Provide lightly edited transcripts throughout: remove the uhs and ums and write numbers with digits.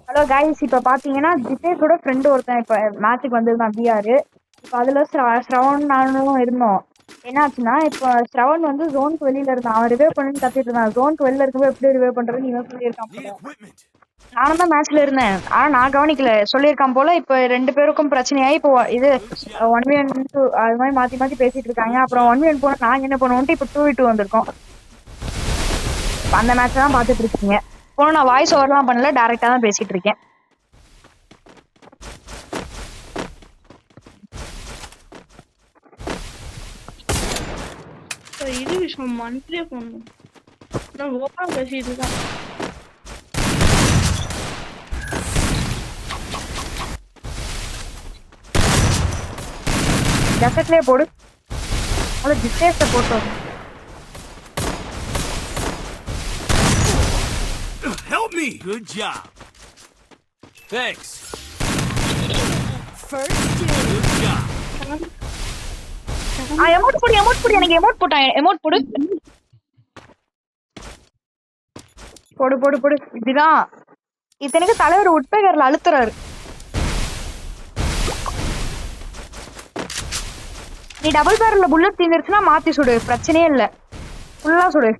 Hello guys, இப்போ பார்த்தீங்கன்னா ஜிதேஷோட friend ஒருத்தன் இப்போ மேட்ச்சுக்கு வந்திருந்தான் பிஆர். இப்போ அதில் ஸ்ரவன் நானும் இருந்தோம். என்னாச்சுன்னா இப்போ ஸ்ரவன் வந்து ஜோனுக்கு வெளியில இருந்தான். அவன் ரிவைவ் பண்ணி கத்திட்டு இருந்தான். ஜோனுக்கு வெளியில இருக்கும்போது எப்படி ரிவைவ் பண்றதுன்னு இவன் சொல்லியிருக்கான் போல. நானும் தான் மேட்ச்ல இருந்தேன், ஆனா நான் கவனிக்கல. சொல்லியிருக்கான் போல. இப்போ ரெண்டு பேருக்கும் பிரச்சனையாயி இப்போ இது 1v1 அது மாதிரி மாத்தி மாத்தி பேசிட்டு இருக்காங்க. அப்புறம் 1v1 போனா நாங்க என்ன பண்ணுவோம்ட்டு இப்போ 2v2 வந்திருக்கோம். அந்த மேட்ச் தான் பார்த்துட்டு இருக்கீங்க. இப்போ நான் வாய்ஸ் ஓவர்லாம் பண்ணல, டைரக்டா தான் பேசிட்டு இருக்கேன். இது விஷயம் மந்த்லியே போடணும். நான் ஓப்பனா பேசிட்டு இருக்கேன். டெசர்ட்லயே போடு. அது டிஸ்டேஸ்ல போட்டு Help me! Good job. Thanks. First two. Good job. Emote போடு. எனக்கு எமோட் போட்டான். எமோட் போடு. போடு. இதுதான் இத்தனைக்கு தலைவர் உட்பேகர்ல அழுத்துறாரு. நீ டபுள் பேரல்ல புல்லட் தீர்ந்துருச்சுன்னா மாத்தி சுடு, பிரச்சனையே இல்ல. ஃபுல்லா சுடு.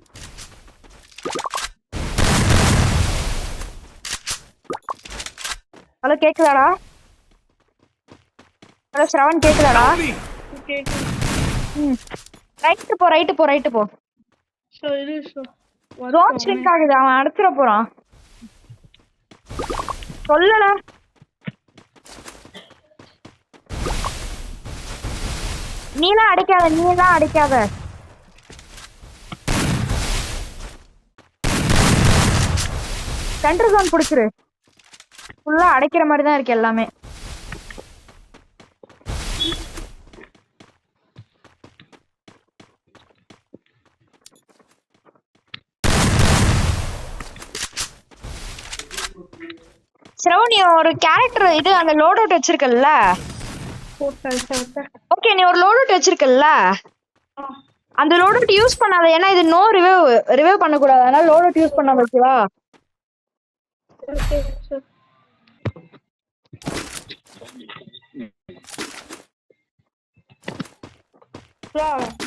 ஹலோ, கேக்குதாடா? ஹலோ ஸ்ரவன், கேக்குதாடா? ரைட்டு போ. ஜோன் ஸ்ட்ரிங்க் ஆகுது, அவன் அடிச்சிட போறான். சொல்லல. நீலாம் அடிக்காத. சென்டர் ஜோன் பிடிச்சிரு. ஃபுல்லா அடைக்கிற மாதிரி தான் இருக்கு எல்லாமே. ஸ்ரவன், நீ ஒரு கேரக்டர் இது அந்த லோட் அவுட் வச்சிருக்கல்ல? ஓகே, நீ ஒரு லோட் அவுட் வச்சிருக்கல்ல, அந்த லோட் அவுட் யூஸ் பண்ணாத. ஏன்னா இது நோ ரிவைவ் பண்ண கூடாது. அதனால லோட் அவுட் யூஸ் பண்ணாத, ஓகேவா?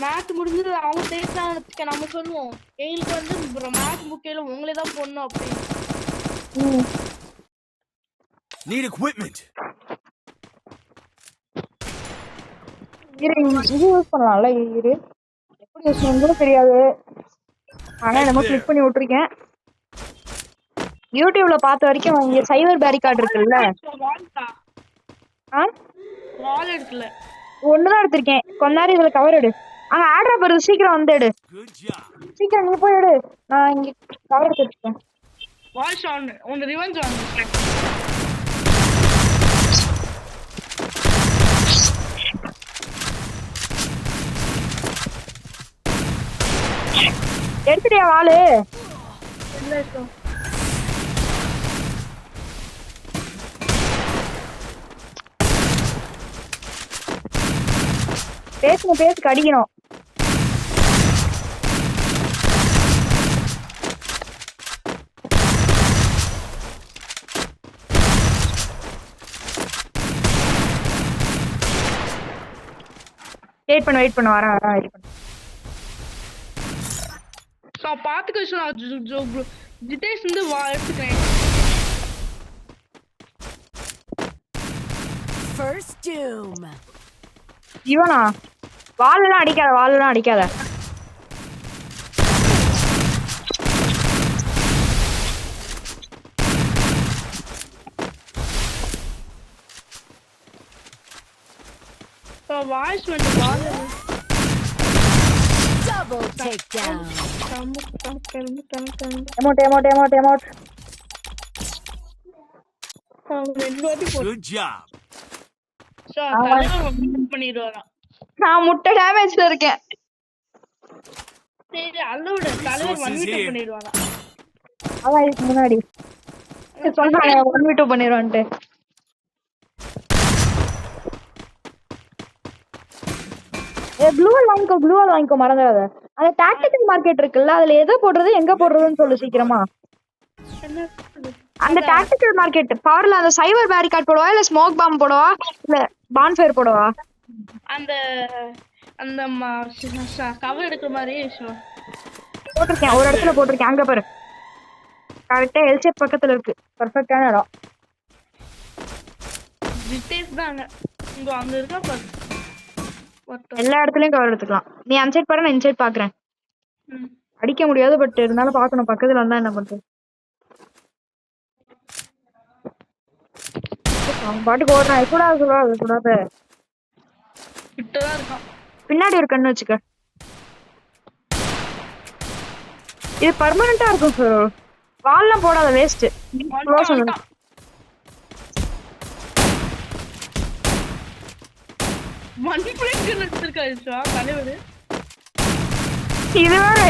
மேட்ச் முடிஞ்சது அவங்க பேசினாங்க, நம்ம சொல்லுவோம் எங்களுக்கு வந்து மேட்ச் முக்கியம் உங்களே தான் போடணும் அப்படின்னு. Need equipment. இது யூஸ் பண்ணலாம்ல? எப்படி யூஸ் பண்ணணும் தெரியாது, ஆனா நம்ம கிளிக் பண்ணி விட்டுருக்கேன். யூடியூப்ல பார்த்த வரைக்கும் இங்க சைபர் பேரிகார்டு இருக்குல்ல, வால் எடுக்கல, ஒண்ணுதான் எடுத்திருக்கேன். கொஞ்ச நேரம் இதுல கவர் எடு. அங்க ஆட்ரா வருது, சீக்கிரம் வந்து எடு. சீக்கிரம் நீ போய் எடு, நான் இங்க கவர் எடுத்து வச்சுக்கேன். வாய்ஸ் ஆன், உங்க ரிவெஞ்ச் ஆன். எடுத்துட்டியா வாளு? பேசு கடிக்கணும். வெயிட் பண்ணு வரேன் வெயிட் பண்ணு. பாத்துக்க ஜிதேஷ் வந்து எடுத்துக்கிறேன். First doom. இவனா? வாலெல்லாம் அடிக்காத. வாய்ஸ் வந்து வால் Double takedown. Emote. Good job. பண்ணிடுவாராம். நான் முட்டை டேமேஜ்ல இருக்கேன். சரி, அல்லோட தலைவர் 1v2 பண்ணிடுவாராம். அதான் இதுக்கு முன்னாடி சொன்னானே 1v2 பண்ணிடுவான்ட்டு. ப்ளூ வாங்கிக்கோ மறந்துடாத. அந்த டாக்டிக்கல் மார்க்கெட் இருக்குல்ல, அதுல எதை போடுறது எங்க போடுறதுன்னு சொல்லு சீக்கிரமா. என்ன அந்த டாக்டிக்கல் மார்க்கெட் பவர்ல அந்த சைபர் பேரிகார்ட் போடவா இல்ல ஸ்மோக் பாம் போடவா இல்ல பான்ஃபயர் போடவா? அந்த அந்த கவர் எடுக்கிற மாதிரி போட்டிருக்கேன், ஒரு இடத்துல போட்டிருக்கேன். அங்க பாரு, கரெக்டா எல் ஷேப் பக்கத்துல இருக்கு. பெர்ஃபெக்ட்டான இடம். ஜிட்டேஸ் தாங்க இங்க அங்க இருக்கா பாரு. எல்லா இடத்துலயும் கவர் எடுத்துக்கலாம். நீ அந்த சைட் பாரு, நான் இந்த சைட் பாக்குறேன். ம். அடிக்க முடியாது, பட் இருந்தாலும் பாக்கணும். பக்கத்துல வந்தா என்ன பண்றது? அவன் பாட்டுக்கு ஓடுறான். கூடாது கூடாது. கிட்டதான் இருக்கான். பின்னாடி ஒரு கண்ணு வச்சுக்க. இது பர்மனண்டா இருக்கும் சார். வால்லாம் போடாத, வேஸ்ட். வந்துட்டான். மணி பிளேட் எடுத்திருக்காரு தலைவர். இது வேற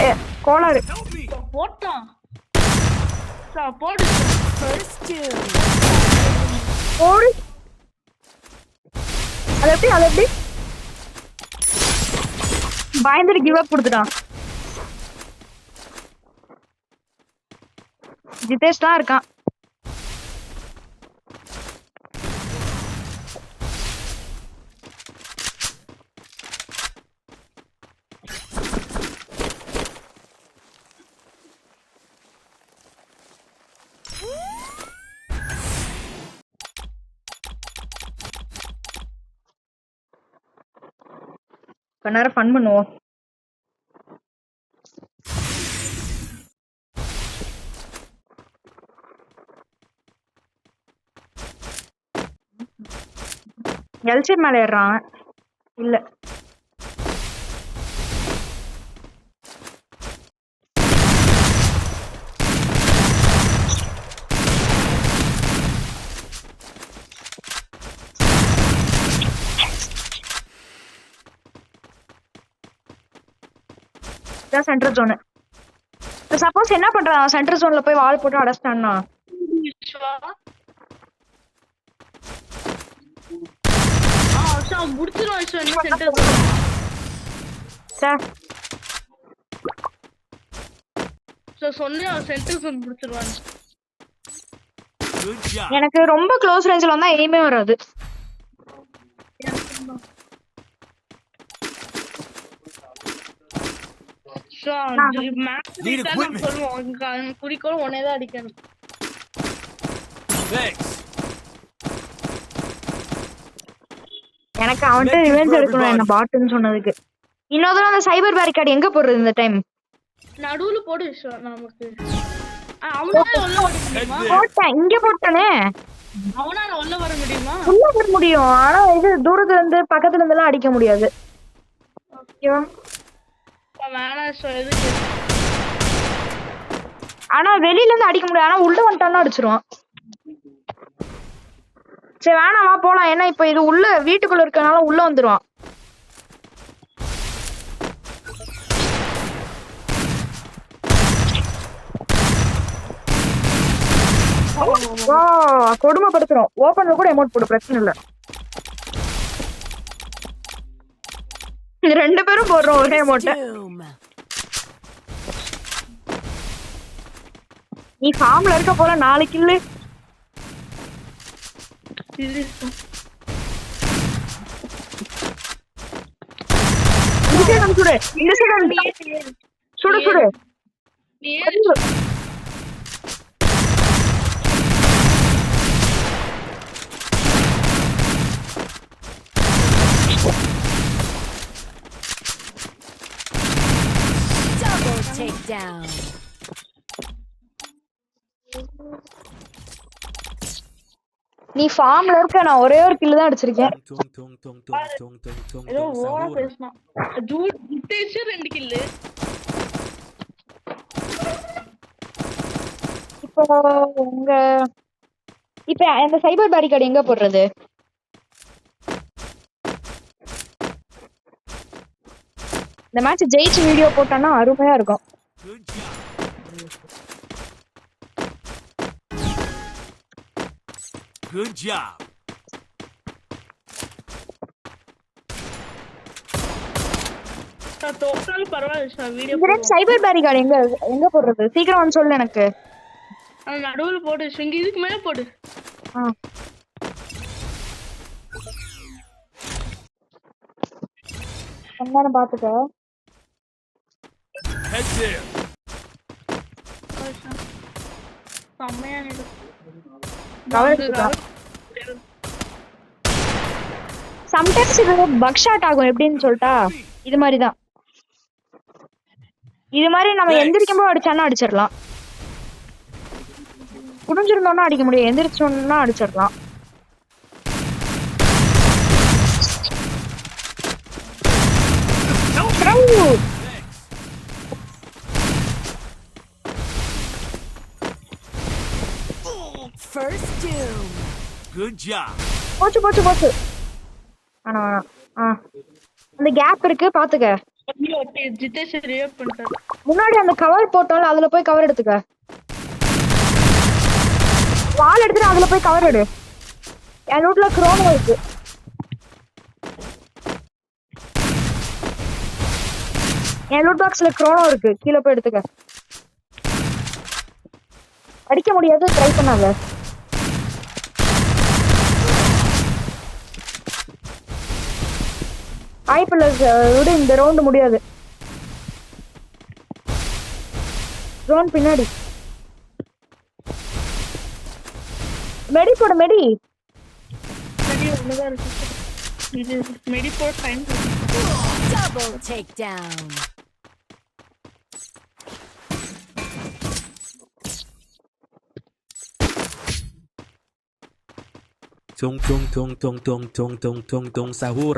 கோளாறு. Help me! போட்டான் போடு. First doom. ஓடு. அது எப்படி பயந்துட்டு கிவ் அப் கொடுத்துட்டான். ஜிதேஷ் தான் இருக்கான். கொஞ்ச நேரம் ஃபன் பண்ணுவோம். எல்சி மேல ஏறான். இல்ல இதான் சென்ட்ரல் ஜோனு. சப்போஸ் என்ன பண்றான், சென்ட்ரல் ஜோன்ல போய் வால் போட்டு அடைச்சிட்டான்னா முடிச்சிருவான். சொன்னேன் சென்டர் ஜோன் முடிச்சிருவான். Good job. எனக்கு ரொம்ப க்ளோஸ் ரேஞ்சில் வந்தா எனிமே வராது. குறிக்கோள் உன்னைதான் அடிக்கணும். Thanks. எனக்கு அவன்கிட்ட ரிவெஞ்ச் எடுக்கணும் என்ன பாட்டுன்னு சொன்னதுக்கு. இன்னொரு தடவை அந்த சைபர் பேரிகார்டு எங்க போடுறது இந்த டைம்? நடுவுல போடு நமக்கு. அவனால உள்ள வர முடியுமா? போட்டேன், இங்க போட்டனே. அவனால உள்ள வர முடியுமா? உள்ள வர முடியும், ஆனா இது தூரத்துல இருந்து பக்கத்துல இருந்து எல்லாம் அடிக்க முடியாது. ஓகேவா? ஆனா வெளியில இருந்து அடிக்க முடியாது, ஆனா உள்ள வந்துட்டான்னா அடிச்சிருவான். சரி வேணாம், வா போலாம். ஏன்னா இப்ப இது உள்ள வீட்டுக்குள்ள இருக்கனால உள்ள வந்துருவான். கொடுமைப்படுத்துறோம். ஓபன்ல கூட எமோட் போடு, பிரச்சனை இல்ல. ரெண்டு பேரும் போடுறோம் ஒரே எமோட்ட. நீ ஃபார்ம்ல இருக்க போல 4 கில்லு. சுடு சுடு சுடு. Double takedown. நீ ஃபார்ம்ல இருக்க, நான் ஒரே ஒரு கில் தான் அடிச்சிருக்கேன். ஏதோ ஓவரா பேசலாம். Jude Jitesh 2 kill. இப்போ உங்க இப்ப அந்த சைபர் பேரிகார்டு எங்க போடுறது? இந்த மேட்ச் ஜெயிச்சு வீடியோ போட்டானா அருமையா இருக்கும். Good job. தோத்தாலும் பரவாயில்ல வீடியோ. சைபர் பேரிகார்டு எங்க எங்க போடுறது? சீக்கிரம் வந்து சொல்லு எனக்கு. அந்த நடுவுல போடு இங்க இதுக்கு மேல போடு. என்னன்னு பாத்துக்க. Head there. செம்மையா இருக்கு. கவர் எடுத்துக்கலாம். சம்டைம்ஸ் இது பக் ஷாட் ஆகும். எப்படின்னு சொல்லிட்டா இது மாதிரி தான். இது மாதிரி நம்ம எந்திரிக்கும் போது அடிச்சானா அடிச்சிடலாம். குடிஞ்சிருந்தோம்னா அடிக்க முடியும். எந்திரிச்சோம்னா அடிச்சிடலாம். First doom. Good job. போச்சு போச்சு போச்சு. வேணாம் வேணாம். அந்த கேப் இருக்கு பாத்துக்க. ஜிதேஷ் ரியாக்ட் பண்ணிட்டாரு. முன்னாடி அந்த கவர் போட்டால அதுல போய் கவர் எடுத்துக்க. வால் எடுத்துட்டு அதுல போய் கவர் எடு. என் ரூட்ல குரோனோ இருக்கு. என் லூட் பாக்ஸ்ல குரோனோ இருக்கு. கீழே போய் எடுத்துக்க. அடிக்க முடியாது. ட்ரை பண்ணாத. விட இந்த ரவுண்ட் முடியாது. ட்ரோன் பின்னாடி. மெடி போடு மெடி. ஒண்ணுதான் இருக்கு. இது மெடி போட time. Double takedown. Tung sahur.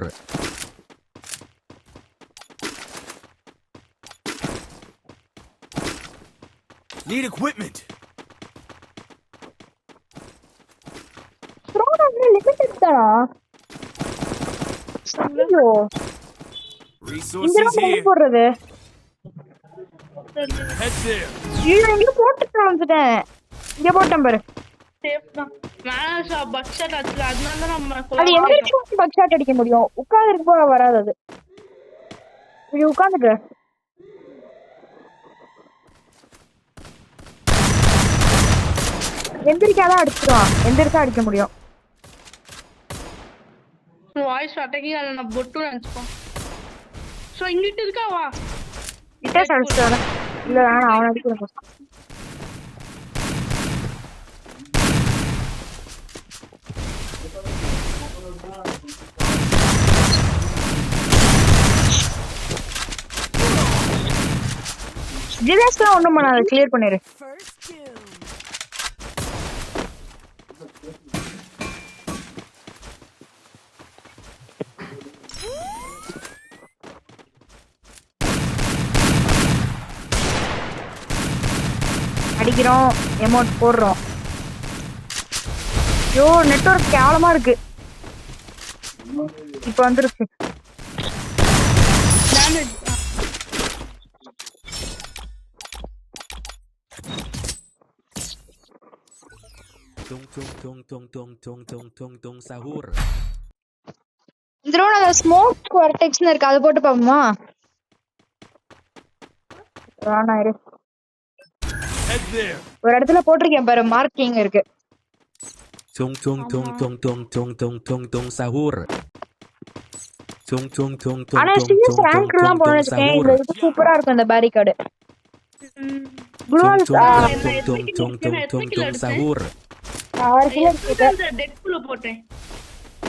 Need equipment. Drone வந்து லிமிட்டட் தானா? ஐயோ இந்த Resources ரவுண்ட் எங்க here. போடுறது? Head there. ஐயோ எங்க போட்டு வந்துட்டேன். இங்க போட்டேன் பாரு. சேஃப் தான். மேல பக் ஷாட் ஆச்சுல அதனால தான் நம்ம அது எந்திரிச்சு பக் ஷாட் அடிக்க முடியும். உட்கார்ந்து இருக்கு போல வராது அது. இப்படி உட்கார்ந்துட்டு எந்திரிக்காதான் அடிச்சிருவான். எந்திரிச்சா அடிக்க முடியும். வாய்ஸ் அட்டாக்கிங் அத நான் பொட்டு நினைச்சுப்போம். சோ இங்கிட்ட இருக்கா வா. கிட்ட அடிச்சிட்டானே. இல்ல வேணாம் அவன் அடிக்கணும். ஜிதேஷ்லாம் ஒண்ணும் பண்ணாத. கிளியர் பண்ணிரு. First doom. அடிக்கிறோம். எமோட் போடுறோம். ஐயோ நெட்வொர்க் கேவலமா இருக்கு. இப்ப வந்துருச்சு. டேமேஜ். Tung sahur. இந்த ரவுண்ட் அந்த ஸ்மோக் வர்டெக்ஸ்னு இருக்கு. அது போட்டு பாப்போமா? வேணாம் இரு. Head there. ஒரு இடத்துல போட்டிருக்கேன் பாரு. மார்க்கிங் இருக்கு. Tung sahur. ஆனா சீரியஸ் ரேங்க்லாம் போனோம்னு வச்சுக்கேன். இந்த இது சூப்பரா இருக்கும் இந்த பேரிகார்டு. குளோவால் sahur. 6 கிலோ இருக்கு. அந்த டெட்பூல் போட்டேன்.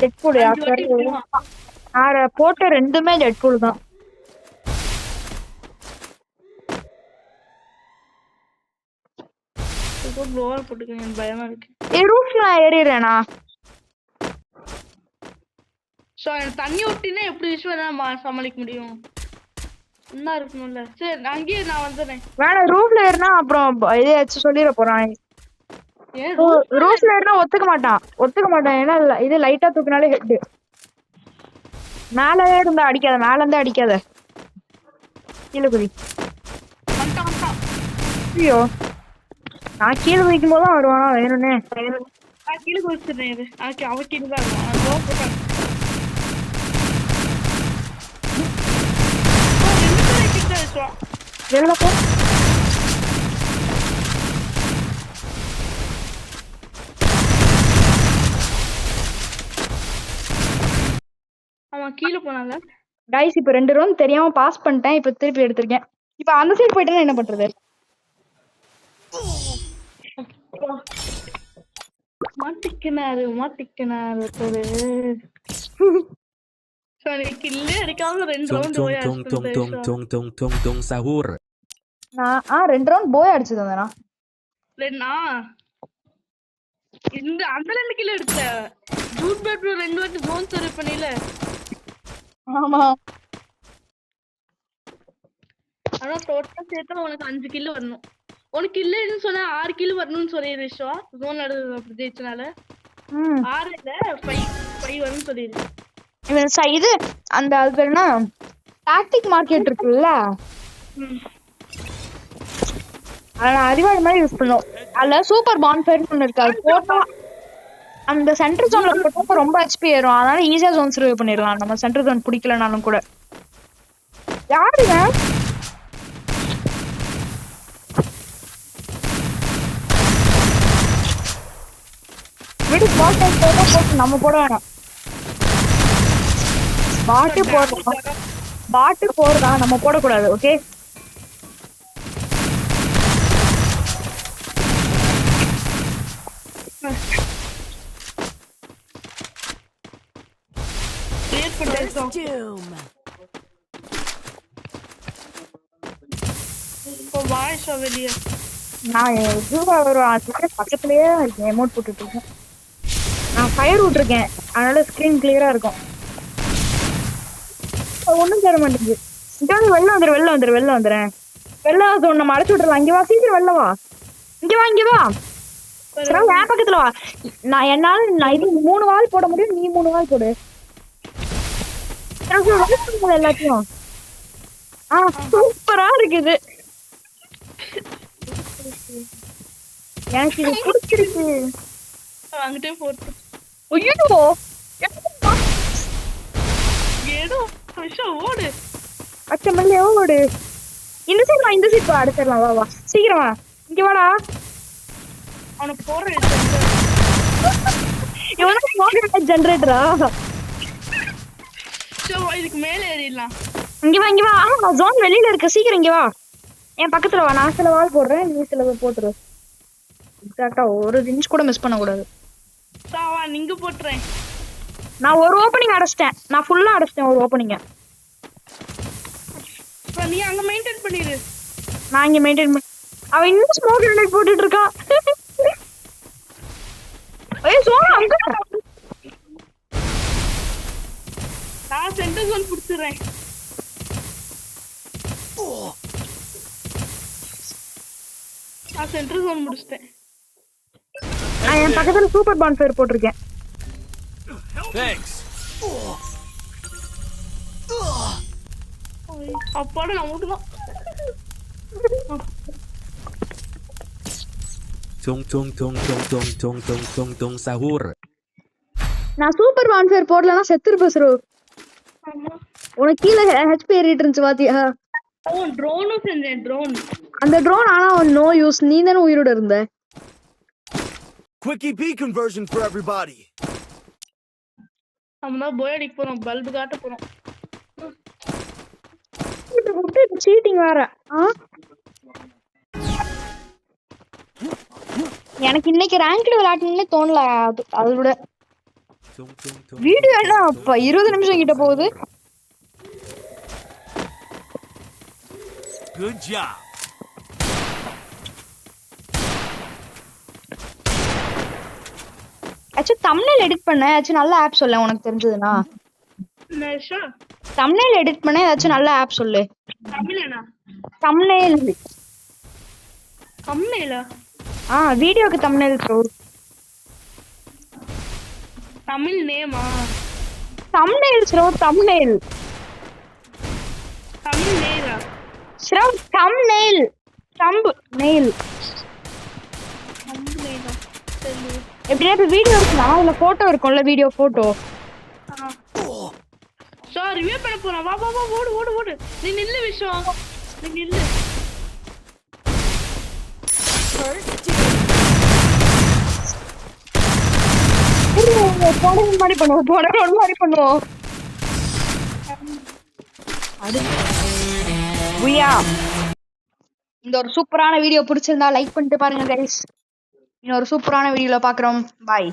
டெட்பூல் யாரு போட்ட ரெண்டுமே டெட்பூல் தான். இப்போ க்ளோவால் போட்டுக்கங்க. பயமா இருக்கு. ரூஃப்ல நான் ஏறிறேனா? சோ தண்ணி ஒட்டினா எப்படி விஷயம் சமாளிக்க முடியும்? என்ன இருக்கணும்ல. சரி அங்கேயே நான் வந்துடுறேன். வேணாம் ரூஃப்ல ஏறினா அப்புறம் இதையாச்சும் சொல்லிட போறான். ஏன் ரூஃப்ல ஏறினா ஒத்துக்க மாட்டான். ஏன்னா இது லைட்டா தூக்கினாலே ஹெட். மேலே இருந்தா அடிக்காத. மேல இருந்தா அடிக்காத. கீழே குதி. வந்துட்டான். ஐயோ நான் கீழே குதிக்கும் போதுதான் வருவானா வேணும்னே. நான் கீழே குதிச்சிடுறேன். இது அவன் கீழே தான் இருக்கும். வெளில போ. அவன் கீழே போனாங்க. கைஸ் இப்ப 2 ரவுண்ட் தெரியாம பாஸ் பண்ணிட்டேன். இப்ப திருப்பி எடுத்திருக்கேன். இப்ப அந்த சைடு போயிட்டேன்னா என்ன பண்றது? மாட்டிக்கினாரு ஒருத்தரு. சரி கில்லே அடிக்காம 2 Tung ரவுண்ட் tung போய் tung tung tung tung tung tung tung sahur. நான் 2 ரவுண்ட் போய் அடிச்சது வந்தேனா? இல்லைன்னா இந்த அந்த 2 கிலோ எடுத்த ஜூட் பேட் 2 வாட்டி ஜோன் சர்வ் பண்ணில. ஆமா. ஆனா டோட்டலா சேர்த்தா உனக்கு 5 கிலோ வரணும். உனக்கு இல்லன்னு சொன்னா 6 கிலோ வரணும்னு சொல்லிடு விஸ்வா. ஜோன் நடுவுல அப்படி ஜெயிச்சனால 6 இல்ல 5 வரும்னு சொல்லிடு. இது அந்த அது பேர் என்ன டாக்டிக் மார்க்கெட் இருக்குல்ல, அதை நான் அறிவாளி மாதிரி யூஸ் பண்ணுவோம். அதுல சூப்பர் பான்ஃபயர் ஒன்று இருக்கு. அது போட்டா அந்த சென்டர் ஜோன்ல போட்டா ரொம்ப ஹெச்பி ஏறும். அதனால ஈஸியா ஜோன் சர்வே பண்ணிடலாம் நம்ம சென்டர் ஜோன் பிடிக்கலனாலும் கூட. யாருங்க விடு ஸ்மால் டைம் போட்டு நம்ம போட வேணாம். பாட்டு போடுறா நம்ம போடக்கூடாது. Okay First doom. இப்போ வாய்ஸ் வெளியே நான் ஜூவா வரும் பக்கத்துலயே இருக்கேன். எமோட் போட்டுட்டு இருக்கேன். நான் ஃபயர் விட்டுருக்கேன், அதனால ஸ்கிரீன் கிளியரா இருக்கும். ஒண்ணும் தர மாட்டேங்குது. வெளில வந்துடுறேன். வெளில ஒண்ணு மறைச்சு விட்டுறலாம். இங்க வா, சீக்கிரம் வெளில வா. இங்க வா என் பக்கத்துல வா. நான் இது 3 வால் போட முடியும், நீ 3 வால் போடு எல்லாத்தையும். சூப்பரா இருக்குது. எனக்கு இது பிடிச்சிருக்கு. அங்கிட்டே போட்டு ஐயோ ஏதோ விஷயம் ஓடு. அச்சமல்ல ஓடு. இந்த சைடு வா அடுத்துடலாம். வா சீக்கிரம் வா. இங்க வாடா. அவனை போற ஜெனரேட்டரா? இதுக்கு மேல ஏறிடலாம். இங்க வா. ஜோன் வெளியில இருக்கு. சீக்கிரம் இங்க வா. என் பக்கத்துல வா. நான் சில வால் போடுறேன், நீ சில போட்டுரு. எக்ஸாக்ட்டா ஒரு இன்ச் கூட மிஸ் பண்ண கூடாது. நீங்க போட்டுறேன். நான் ஒரு ஓபனிங் அடைச்சிட்டேன். நான் ஃபுல்லா அடைச்சிட்டேன் ஒரு ஓபனிங்க. நீ அங்க மெயின்டைன் பண்ணிரு. நான் இங்க மெயின்டைன் பண்ண. அவன் இன்னும் ஸ்மோக் கிரனேட் போட்டுட்டு இருக்கான். ஏய் சோனா அங்க நான் சென்டர் ஜோன் புடிச்சுறேன். நான் சென்டர் ஜோன் முடிச்சிட்டேன். நான் என் பக்கத்துல சூப்பர் பான்ஃபயர் போட்டிருக்கேன். Thanks. அப்பாட நமக்கு தான். Tung tung tung tung tung tung tung tung tung sahur. நான் சூப்பர் பான்ஃபயர் போடலன்னா செத்துரு ப்ரோ. உனக்கு கீழே ஹெச்பி ஏறிட்டு இருந்துச்சு பாத்தியா? ட்ரோனும் செஞ்சேன். அந்த ட்ரோன் ஆனா நோ யூஸ். நீ தானே உயிரோட இருந்த. Quickie B conversion for everybody. நம்ம தான் போய் அடிக்க போறோம். பல்பு காட்ட போறோம். சீட்டிங் வேற. எனக்கு இன்னைக்கு ரேங்க்டு விளையாடணும்னு தோணல. அதோட வீடியோ என்ன 20 நிமிஷம் கிட்ட போகுது. Good job. Actually thumbnail edit பண்ண ஏதாச்சும் நல்ல ஆப் சொல்ல உனக்கு தெரிஞ்சதுன்னா. தம்ப்நெயில் எடிட் பண்ண ஏதாச்சும் நல்ல ஆப் சொல்லு. தம்ப்நெயில் வீடியோக்கு தம்ப்நெயில் ப்ரோ. தமிழ் நேமா? Thumbnail bro. தம்ப்நெயில் தமிழ் நேரா? Bro thumbnail. தம்ப்நெயில் எப்படின்னா இப்ப வீடியோ இருக்குன்னா அதுல போட்டோ இருக்கும்ல, வீடியோ போட்டோ. சார் ரிவ்யூ பண்ண போறோம். வா ஓடு. நீ நில்லு விஷயம். நீ நில்லு. போன மாதிரி பண்ணுவோம். புய்யா. இந்த ஒரு சூப்பரான வீடியோ பிடிச்சிருந்தா லைக் பண்ணிட்டு பாருங்க கைஸ். இன்னொரு சூப்பரான வீடியோல பாக்குறோம். பாய்.